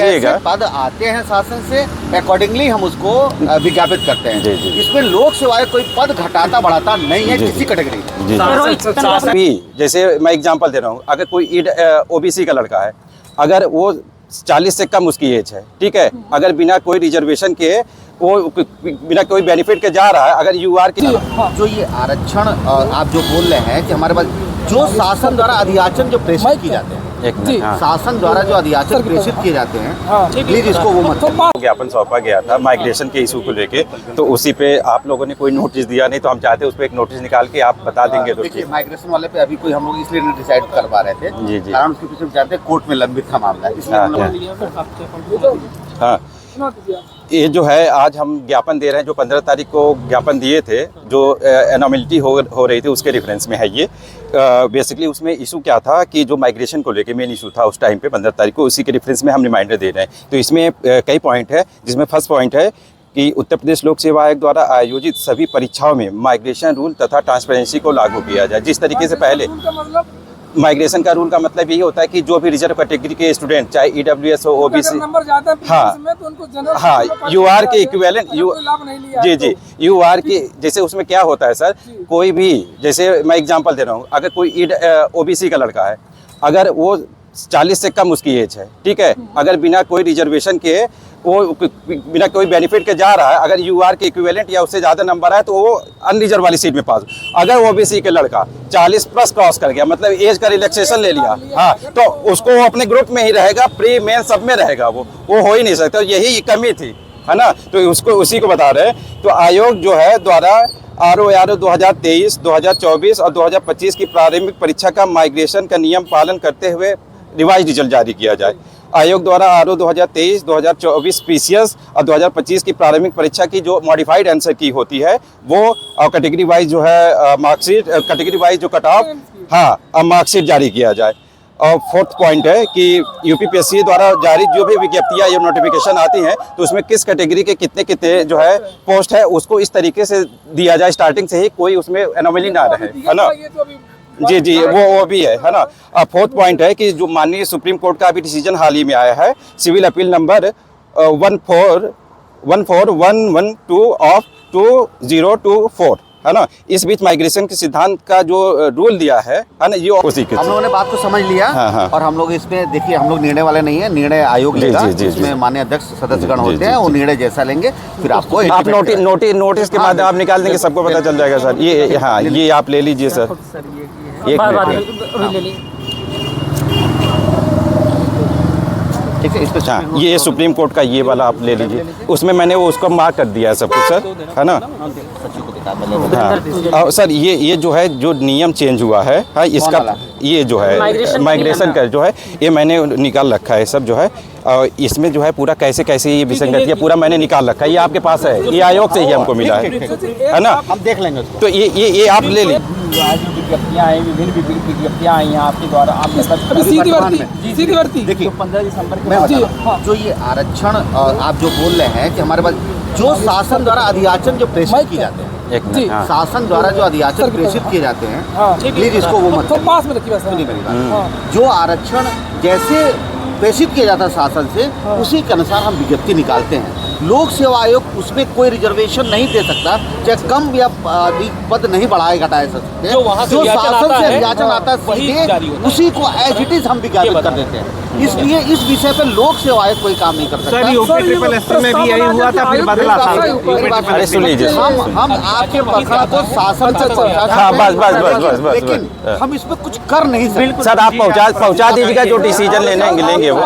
देखिएगा, पद आते हैं शासन से, अकॉर्डिंगली हम उसको विज्ञापित करते हैं। जी, जी। इसमें लोक सेवाएं कोई पद घटाता बढ़ाता नहीं है जी, किसी कैटेगरी में। जी जी। जैसे मैं एग्जांपल दे रहा हूँ, अगर कोई ओबीसी का लड़का है, अगर वो 40 से कम उसकी एज है, ठीक है, अगर बिना कोई रिजर्वेशन के वो बिना कोई बेनिफिट के जा रहा है, अगर यूआर की जो ये आरक्षण आप जो बोल रहे हैं कि हमारे पास जो शासन द्वारा अधियाचन जो प्रेषित किए जाते हैं, शासन द्वारा जो अधियाचन प्रेषित किए जाते हैं, प्लीज इसको वो मत। ज्ञापन सौंपा गया था माइग्रेशन के इशू को लेके, तो उसी पे आप लोगों ने कोई नोटिस दिया नहीं, तो हम चाहते हैं उस पर एक नोटिस निकाल के आप बता देंगे। तो देखिए, माइग्रेशन वाले पे अभी कोई हम लोग इसलिए नहीं डिसाइड कर पा रहे थे, जी जी, कारण उसके पीछे हम चाहते हैं कोर्ट में लंबित था मामला, इसलिए हम लोग हाँ। ये जो है आज हम ज्ञापन दे रहे हैं, जो 15 तारीख को ज्ञापन दिए थे, जो एनोमलिटी हो रही थी उसके रेफरेंस में है ये। बेसिकली उसमें इशू क्या था कि जो माइग्रेशन को लेके मेन इशू था उस टाइम पे 15 तारीख को, उसी के रेफरेंस में हम रिमाइंडर दे रहे हैं। तो इसमें कई पॉइंट है, जिसमें फर्स्ट पॉइंट है कि उत्तर प्रदेश लोक सेवा आयोग द्वारा आयोजित सभी परीक्षाओं में माइग्रेशन रूल तथा ट्रांसपेरेंसी को लागू किया जाए। जिस तरीके से पहले माइग्रेशन का रूल का मतलब यही होता है कि जो भी रिजर्व कैटेगरी के स्टूडेंट, चाहे ईडब्ल्यूएस हो, ओबीसी, हाँ, यूआर के इक्विवेलेंट, जी जी, यूआर की, जैसे उसमें क्या होता है सर, कोई भी, जैसे मैं एग्जांपल दे रहा हूँ, अगर कोई ओबीसी का लड़का है, अगर वो 40 से कम उसकी एज है, ठीक है, अगर बिना कोई रिजर्वेशन के वो बिना कोई बेनिफिट के जा रहा है, अगर यूआर के इक्विवेलेंट या उससे ज़्यादा नंबर है तो वो अनरिजर्व वाली सीट में पास। अगर ओबीसी के लड़का 40 प्लस क्रॉस कर गया, मतलब एज का रिलैक्सेशन ले लिया, हाँ, तो उसको वो अपने ग्रुप में ही रहेगा, प्री मेन सब में रहेगा, वो हो ही नहीं सकता। यही कमी थी, है ना, तो उसको उसी को बता रहे हैं। तो आयोग जो है द्वारा ROR 2023, 2024 और 2025 की प्रारंभिक परीक्षा का माइग्रेशन का नियम पालन करते हुए रिवाइज रिजल्ट जारी किया जाए। आयोग द्वारा RO 2023, 2024 PCS और 2025 की प्रारंभिक परीक्षा की जो मॉडिफाइड आंसर की होती है वो कैटेगरी वाइज जो है मार्कशीट, कैटेगरी वाइज जो कट ऑफ, हाँ, मार्कशीट जारी किया जाए। और फोर्थ पॉइंट है कि यूपीपीएससी द्वारा जारी जो भी विज्ञप्तियाँ या नोटिफिकेशन आती हैं, तो उसमें किस कैटेगरी के कितने कितने जो है पोस्ट है उसको इस तरीके से दिया जाए, स्टार्टिंग से ही कोई उसमें एनोमली ना रहे, है ना। जी जी, वो भी है ना। फोर्थ पॉइंट है कि जो माननीय सुप्रीम कोर्ट का अभी डिसीजन हाल ही में आया है, सिविल अपील नंबर 14112 ऑफ 2024, है ना। इस बीच माइग्रेशन के सिद्धांत का जो रूल दिया है ना, ये उसी के हम लोगों ने बात को समझ लिया। हाँ। और हम लोग इसमें देखिए, हम लोग निर्णय वाले नहीं है, निर्णय आयोग लेगा, जिसमें माननीय अध्यक्ष सदस्यगण होते हैं, वो निर्णय जैसा लेंगे फिर आपको आप नोटिस के माध्यम आप निकाल देंगे, सबको पता चल जाएगा सर। ये हाँ, ये आप ले लीजिए सर, एक मिनट। हाँ, ये सुप्रीम कोर्ट का ये वाला आप ले लीजिए, उसमें मैंने वो उसको मार्क कर दिया है सब कुछ सर, है ना। हाँ, और सर ये जो है, जो नियम चेंज हुआ है, हाँ, इसका ये जो है माइग्रेशन का जो है, ये मैंने निकाल रखा है सब जो है, और इसमें जो है पूरा कैसे कैसे ये विसंगतियाँ पूरा मैंने निकाल रखा है, ये आपके पास है, ये आयोग से ही हमको मिला है ना। हम देख लेंगे उसको। तो ये आप ले लीजिए। विज्ञप्तियाँ आई, विभिन्न विज्ञप्तियाँ आई हैं आपके द्वारा, आपने सीधी भर्ती देखिए 15 दिसंबर में जो ये आरक्षण आप जो बोल रहे हैं कि हमारे पास जो शासन द्वारा अधियाचन जो प्रेषित किए जाते हैं, शासन द्वारा जो अधियाचन प्रेषित किए जाते हैं, प्लीज इसको वो मत पास में रखिए, मेरी बात। जो आरक्षण जैसे प्रेषित किया जाता है शासन से, उसी के अनुसार हम विज्ञप्ति निकालते हैं। लोक सेवा आयोग उसमें कोई रिजर्वेशन नहीं दे सकता, चाहे कम या पद नहीं बढ़ाए घटाए सकते। जो शासन से अधियाचन आता है सीधे उसी को एज इट इज हम विज्ञापित कर देते हैं। इसलिए इस विषय पे लोक सेवा आयोग कोई काम नहीं कर सकता। सर, यूपी ट्रिपल एसपी में भी यही हुआ था, फिर बदला था। अरे सुन लीजिए, हम आपके पखड़ा को शासन बस, लेकिन हम इसमें कुछ कर नहीं सकते। सर आप पहुंचा दीजिएगा, जो डिसीजन लेंगे वो।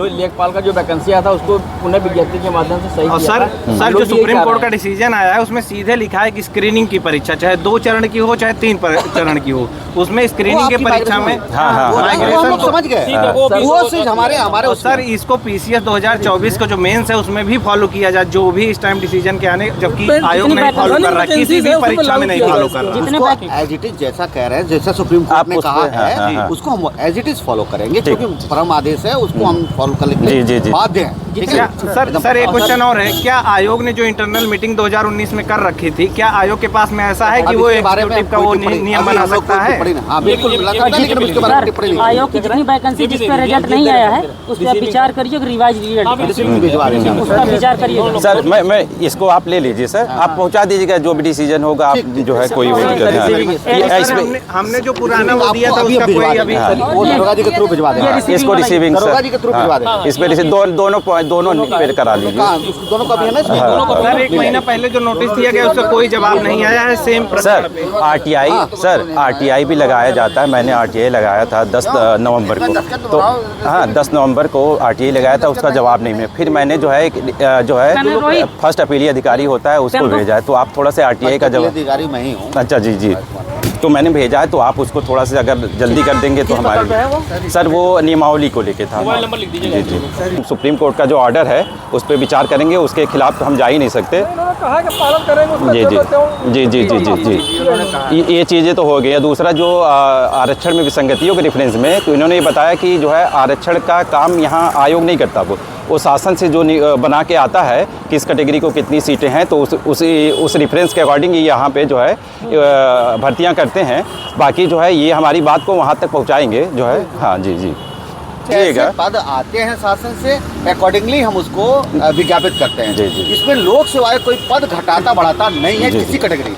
लेखपाल का जो वैकेंसी था उसको पुनः विज्ञप्ति के माध्यम से सही किया। सर जो सुप्रीम कोर्ट का डिसीजन आया है उसमें सीधे लिखा है कि स्क्रीनिंग की परीक्षा चाहे 2 चरण की हो चाहे 3 चरण की हो, उसमें स्क्रीनिंग के परीक्षा में समझ गए वो चीज हमारे सर इसको PCS 2024 का जो मेंस है उसमें भी फॉलो किया जाए, जो भी इस टाइम डिसीजन के आने, जबकि आयोग नहीं फॉलो कर रहा, किसी भी परीक्षा में नहीं फॉलो कर रहा। एज इट इज जैसा कह रहे हैं, जैसा सुप्रीम कोर्ट ने कहा है उसको हम एज इट इज फॉलो करेंगे, क्योंकि परम आदेश है, उसको हम फॉलो करने के लिए बाध्य हैं। क्या सर एक क्वेश्चन और है, क्या आयोग ने जो इंटरनल मीटिंग 2019 में कर रखी थी, क्या आयोग के पास में ऐसा है कि वो एग्जीक्यूटिव का वो नियम बना सकता है? आयोग की जितनी वैकेंसी जिस पर रिजल्ट नहीं आया है उस पर विचार करिए, रिवाइज उसका विचार करिए। सर मैं इसको आप ले लीजिए सर, आप पहुंचा दीजिएगा, जो भी डिसीजन होगा आप जो है कोई वो दिक्कत। हमने जो पुराना वो दिया था उसका कोई अभी दरोगा जी के थ्रू भिजवा दें, इसको रिसीविंग दरोगा जी के थ्रू भिजवा दें, इस पे दोनों पे करा लीजिए। दोनों का भी है ना इसमें? सर एक महीना पहले जो नोटिस दिया गया उसका कोई जवाब नहीं आया है सेम सर आरटीआई भी लगाया जाता है, मैंने आरटीआई लगाया था 10 नवंबर को, तो हाँ 10 नवंबर को आरटीआई लगाया था, उसका जवाब नहीं मिला। फिर मैंने जो है फर्स्ट अपीली अधिकारी होता है उसको भेजा है, तो आप थोड़ा सा आरटीआई का जवाब। अधिकारी मैं ही हूँ। अच्छा जी, तो मैंने भेजा है, तो आप उसको थोड़ा सा अगर जल्दी कर देंगे तो हमारे सर वो नियमावली को लेके था। जी सुप्रीम कोर्ट का जो ऑर्डर है उस पर विचार करेंगे, उसके खिलाफ तो हम जा ही नहीं सकते। जी ये चीज़ें तो हो गई। दूसरा जो आरक्षण में विसंगतियों के रेफरेंस में, तो इन्होंने ये बताया कि जो है आरक्षण का काम यहाँ आयोग नहीं करता, वो शासन से जो बना के आता है किस कैटेगरी को कितनी सीटें हैं, तो उस रेफरेंस के अकॉर्डिंग ही यहाँ पे जो है भर्तियाँ करते हैं। बाकी जो है ये हमारी बात को वहाँ तक पहुँचाएंगे जो है। हाँ जी ठीक है, पद आते हैं शासन से, अकॉर्डिंगली हम उसको विज्ञापित करते हैं। जी। इसमें लोक सेवाएं कोई पद घटाता बढ़ाता नहीं है किसी कैटेगरी।